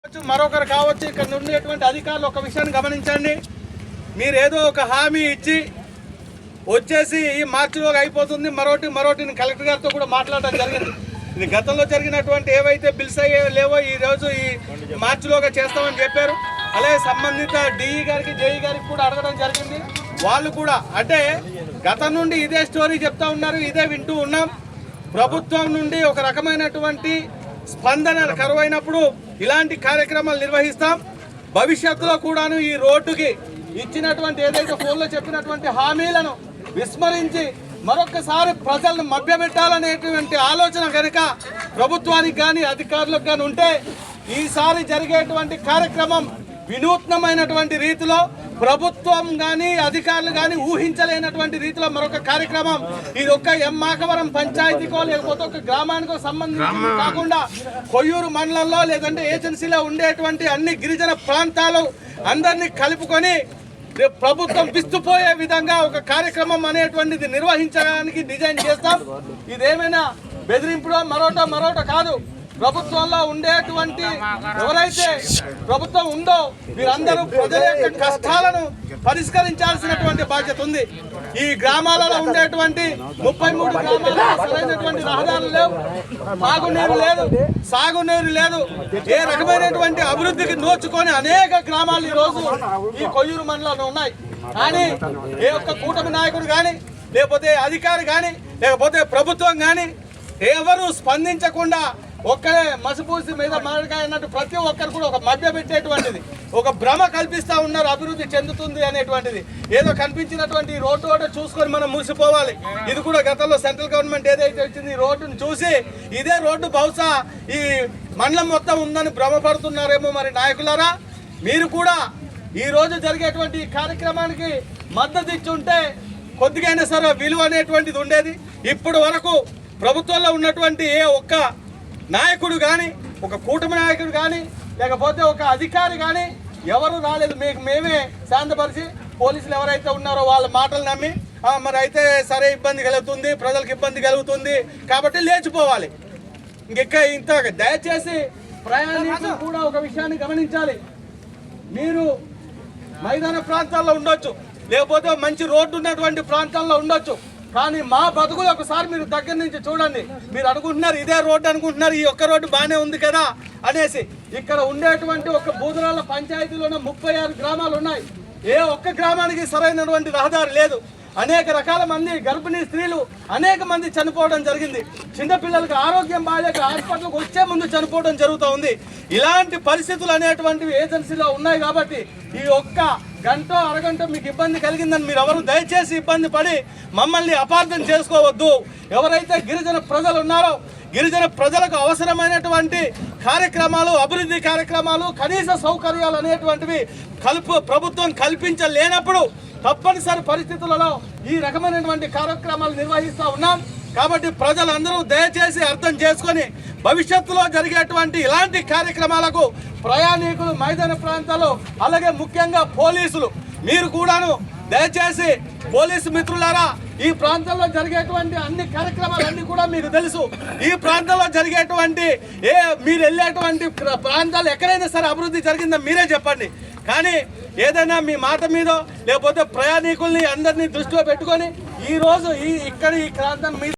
మరొకరు కావచ్చు. ఇక్కడ ఉండేటువంటి అధికారులు ఒక విషయాన్ని గమనించండి. మీరు ఏదో ఒక హామీ ఇచ్చి వచ్చేసి ఈ మార్చిలోగా అయిపోతుంది మరోటిని కలెక్టర్ గారితో కూడా మాట్లాడడం జరిగింది. ఇది గతంలో జరిగినటువంటి ఏవైతే బిల్స్ అయ్యే లేవో ఈ రోజు ఈ మార్చిలోగా చేస్తామని చెప్పారు. అలాగే సంబంధిత డిఈ గారికి జేఈ గారికి కూడా అడగడం జరిగింది. వాళ్ళు కూడా అంటే గతం నుండి ఇదే స్టోరీ చెప్తా ఉన్నారు, ఇదే వింటూ ఉన్నాం. ప్రభుత్వం నుండి ఒక రకమైనటువంటి స్పందన కరువైనప్పుడు ఇలాంటి కార్యక్రమాలు నిర్వహిస్తాం. భవిష్యత్తులో కూడాను ఈ రోడ్డుకి ఇచ్చినటువంటి ఏదైతే ఫోన్లో చెప్పినటువంటి హామీలను విస్మరించి మరొకసారి ప్రజలను మభ్యపెట్టాలనేటువంటి ఆలోచన కనుక ప్రభుత్వానికి కానీ అధికారులకు కానీ ఉంటే ఈసారి జరిగేటువంటి కార్యక్రమం వినూత్నమైనటువంటి రీతిలో ప్రభుత్వం కానీ అధికారులు కానీ ఊహించలేనటువంటి రీతిలో మరొక కార్యక్రమం. ఇది ఒక్క ఎమ్మాకవరం పంచాయతీకో లేకపోతే ఒక గ్రామానికో సంబంధించి కాకుండా కొయ్యూరు మండలంలో లేదంటే ఏజెన్సీలో ఉండేటువంటి అన్ని గిరిజన ప్రాంతాలు అందరినీ కలుపుకొని ప్రభుత్వం విస్తుపోయే విధంగా ఒక కార్యక్రమం అనేటువంటిది నిర్వహించడానికి డిజైన్ చేస్తాం. ఇదేమైనా బెదిరింపులో మరోటో కాదు. ప్రభుత్వంలో ఉండేటువంటి ఎవరైతే ప్రభుత్వం ఉందో వీరందరూ ప్రజల యొక్క కష్టాలను పరిష్కరించాల్సినటువంటి బాధ్యత ఉంది. ఈ గ్రామాలలో ఉండేటువంటి 33 గ్రామాలలో సరైనటువంటి రహదారులు లేవు, సాగునీరు లేదు. ఏ రకమైనటువంటి అభివృద్ధికి నోచుకొని అనేక గ్రామాలు ఈ రోజు ఈ కొయ్యూరు మండలంలో ఉన్నాయి. కానీ ఏ ఒక్క కూటమి నాయకుడు కానీ లేకపోతే అధికారి కానీ లేకపోతే ప్రభుత్వం కానీ ఎవరు స్పందించకుండా ఒక్కరే మసిపూసి మీద మామిడికాయ అన్నట్టు ప్రతి ఒక్కరు కూడా ఒక మధ్య పెట్టేటువంటిది ఒక భ్రమ కల్పిస్తూ ఉన్నారు. అభివృద్ధి చెందుతుంది అనేటువంటిది ఏదో కనిపించినటువంటి రోడ్డు చూసుకొని మనం మూసిపోవాలి. ఇది కూడా గతంలో సెంట్రల్ గవర్నమెంట్ ఏదైతే వచ్చింది ఈ రోడ్డును చూసి ఇదే రోడ్డు బహుశా ఈ మండలం మొత్తం ఉందని భ్రమపడుతున్నారేమో. మరి నాయకులారా, మీరు కూడా ఈ రోజు జరిగేటువంటి కార్యక్రమానికి మద్దతు ఇచ్చి ఉంటే కొద్దిగైనా సరే విలువ అనేటువంటిది ఉండేది. ఇప్పటి వరకు ప్రభుత్వంలో ఉన్నటువంటి ఏ ఒక్క నాయకుడు కానీ ఒక కూటమి నాయకుడు కానీ లేకపోతే ఒక అధికారి కానీ ఎవరు రాలేదు. మేమే శాంతపరిచి పోలీసులు ఎవరైతే ఉన్నారో వాళ్ళ మాటలు నమ్మి మరి అయితే సరే ఇబ్బంది కలుగుతుంది, ప్రజలకు ఇబ్బంది కలుగుతుంది కాబట్టి లేచిపోవాలి. ఇంత దయచేసి ప్రయాణికులు కూడా ఒక విషయాన్ని గమనించాలి. మీరు మైదాన ప్రాంతాల్లో ఉండొచ్చు, లేకపోతే మంచి రోడ్డు ఉన్నటువంటి ప్రాంతాల్లో ఉండొచ్చు. కానీ మా బతుకులు ఒకసారి మీరు దగ్గర నుంచి చూడండి. మీరు అనుకుంటున్నారు ఇదే రోడ్డు అనుకుంటున్నారు, ఈ ఒక్క రోడ్డు బాగానే ఉంది కదా అనేసి. ఇక్కడ ఉండేటువంటి ఒక బూదరాల పంచాయతీలోనే 36 గ్రామాలు ఉన్నాయి. ఏ ఒక్క గ్రామానికి సరైనటువంటి రహదారి లేదు. అనేక రకాల మంది గర్భిణీ స్త్రీలు అనేక మంది చనిపోవడం జరిగింది. చిన్నపిల్లలకు ఆరోగ్యం బాగాలేక హాస్పిటల్కి వచ్చే ముందు చనిపోవడం జరుగుతూ ఉంది. ఇలాంటి పరిస్థితులు అనేటువంటివి ఏజెన్సీలో ఉన్నాయి. కాబట్టి ఈ ఒక్క గంట అరగంట మీకు ఇబ్బంది కలిగిందని మీరు ఎవరు దయచేసి ఇబ్బంది పడి మమ్మల్ని అపార్థం చేసుకోవద్దు. ఎవరైతే గిరిజన ప్రజలు ఉన్నారో గిరిజన ప్రజలకు అవసరమైనటువంటి కార్యక్రమాలు, అభివృద్ధి కార్యక్రమాలు, కనీస సౌకర్యాలు అనేటువంటివి ప్రభుత్వం కల్పించలేనప్పుడు తప్పనిసరి పరిస్థితులలో ఈ రకమైనటువంటి కార్యక్రమాలు నిర్వహిస్తూ ఉన్నాం. కాబట్టి ప్రజలందరూ దయచేసి అర్థం చేసుకొని భవిష్యత్తులో జరిగేటువంటి ఇలాంటి కార్యక్రమాలకు ప్రయాణికులు మైదాన ప్రాంతాల్లో అలాగే ముఖ్యంగా పోలీసులు మీరు కూడాను దయచేసి పోలీసు మిత్రులారా ఈ ప్రాంతంలో జరిగేటువంటి అన్ని కార్యక్రమాలన్నీ కూడా మీకు తెలుసు. ఈ ప్రాంతంలో జరిగేటువంటి మీరు వెళ్ళేటువంటి ప్రాంతాలు ఎక్కడైనా సరే అభివృద్ధి జరిగిందో మీరే చెప్పండి. కానీ ఏదైనా మీ మాట మీద లేకపోతే ప్రయాణికుల్ని అందరినీ దృష్టిలో పెట్టుకొని ఈరోజు ఈ ప్రాంతం